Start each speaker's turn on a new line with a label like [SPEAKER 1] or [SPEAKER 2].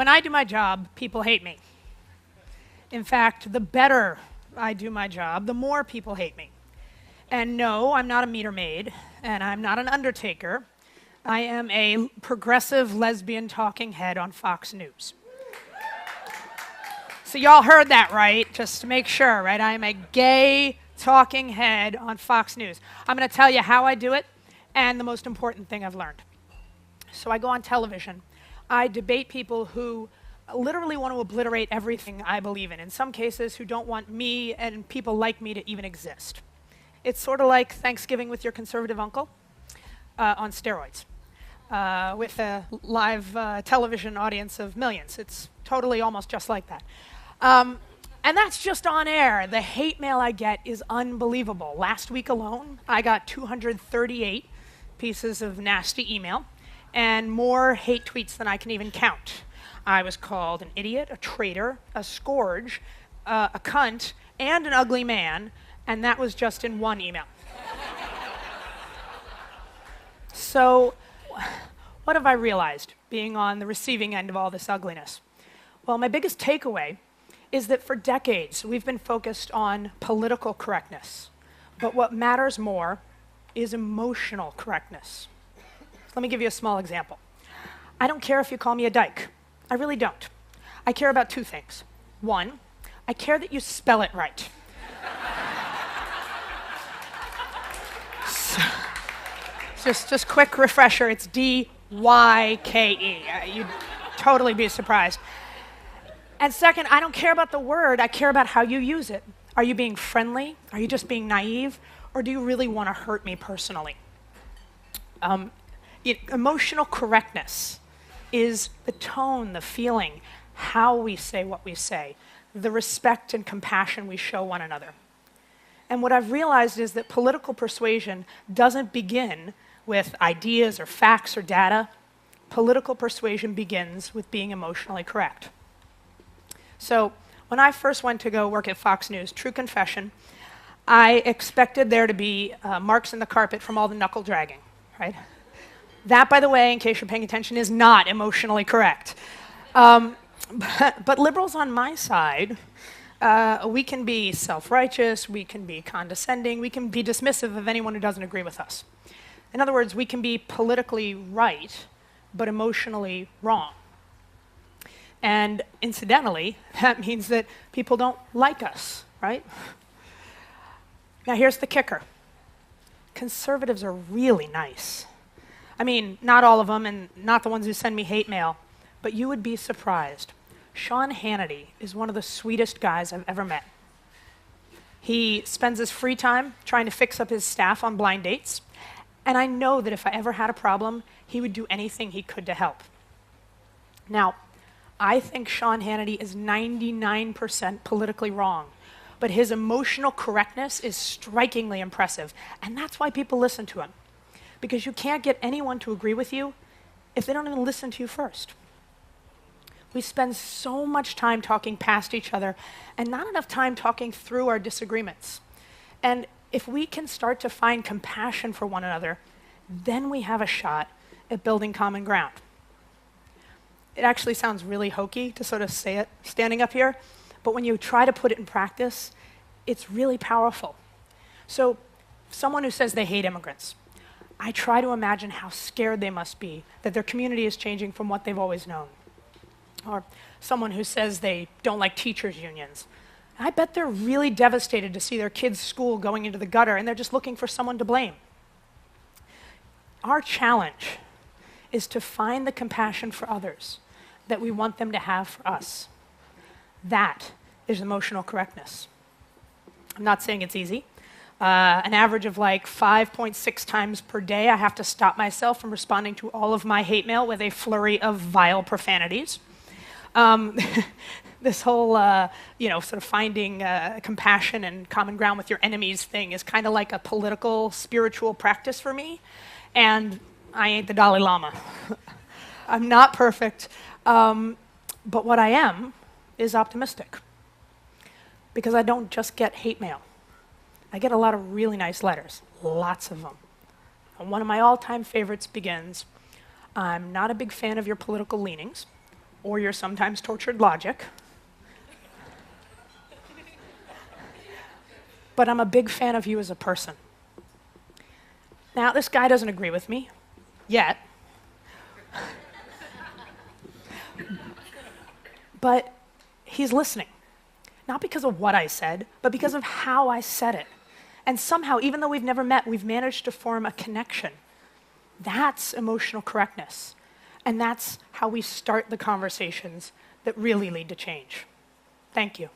[SPEAKER 1] when I do my job, people hate me. In fact, the better I do my job, the more people hate me. And no, I'm not a meter maid, and I'm not an undertaker. I am a progressive lesbian talking head on Fox News. So y'all heard that right, just to make sure, right? I am a gay talking head on Fox News. I'm going to tell you how I do it and the most important thing I've learned. So I go on television. I debate people who literally want to obliterate everything I believe in some cases who don't want me and people like me to even exist. It's sort of like Thanksgiving with your conservative uncle on steroids with a live television audience of millions. It's totally almost just like that. And that's just on air. The hate mail I get is unbelievable. Last week alone, I got 238 pieces of nasty email and more hate tweets than I can even count. I was called an idiot, a traitor, a scourge, a cunt, and an ugly man, and that was just in one email. So, what have I realized being on the receiving end of all this ugliness? Well, my biggest takeaway is that for decades we've been focused on political correctness, but what matters more is emotional correctness. Let me give you a small example. I don't care if you call me a dyke. I really don't. I care about two things. One, I care that you spell it right. Just quick refresher, it's D-Y-K-E. You'd totally be surprised. And second, I don't care about the word, I care about how you use it. Are you being friendly? Are you just being naive? Or do you really want to hurt me personally? Emotional correctness is the tone, the feeling, how we say what we say, the respect and compassion we show one another. And what I've realized is that political persuasion doesn't begin with ideas or facts or data. Political persuasion begins with being emotionally correct. So when I first went to go work at Fox News, true confession, I expected there to be marks in the carpet from all the knuckle dragging, right? That, by the way, in case you're paying attention, is not emotionally correct. But liberals on my side, we can be self-righteous, we can be condescending, we can be dismissive of anyone who doesn't agree with us. In other words, we can be politically right, but emotionally wrong. And incidentally, that means that people don't like us, right? Now here's the kicker. Conservatives are really nice. I mean, not all of them, and not the ones who send me hate mail, but you would be surprised. Sean Hannity is one of the sweetest guys I've ever met. He spends his free time trying to fix up his staff on blind dates, and I know that if I ever had a problem, he would do anything he could to help. Now, I think Sean Hannity is 99% politically wrong, but his emotional correctness is strikingly impressive, and that's why people listen to him. Because you can't get anyone to agree with you if they don't even listen to you first. We spend so much time talking past each other and not enough time talking through our disagreements. And if we can start to find compassion for one another, then we have a shot at building common ground. It actually sounds really hokey to sort of say it standing up here, but when you try to put it in practice, it's really powerful. So, someone who says they hate immigrants, I try to imagine how scared they must be that their community is changing from what they've always known. Or someone who says they don't like teachers' unions. I bet they're really devastated to see their kids' school going into the gutter and they're just looking for someone to blame. Our challenge is to find the compassion for others that we want them to have for us. That is emotional correctness. I'm not saying it's easy. An average of like 5.6 times per day, I have to stop myself from responding to all of my hate mail with a flurry of vile profanities. This whole, sort of finding compassion and common ground with your enemies thing is kind of like a political, spiritual practice for me, and I ain't the Dalai Lama. I'm not perfect, but what I am is optimistic, because I don't just get hate mail. I get a lot of really nice letters, lots of them. And one of my all-time favorites begins, I'm not a big fan of your political leanings, or your sometimes tortured logic. But I'm a big fan of you as a person. Now, this guy doesn't agree with me, yet. But he's listening. Not because of what I said, but because of how I said it. And somehow, even though we've never met, we've managed to form a connection. That's emotional correctness. And that's how we start the conversations that really lead to change. Thank you.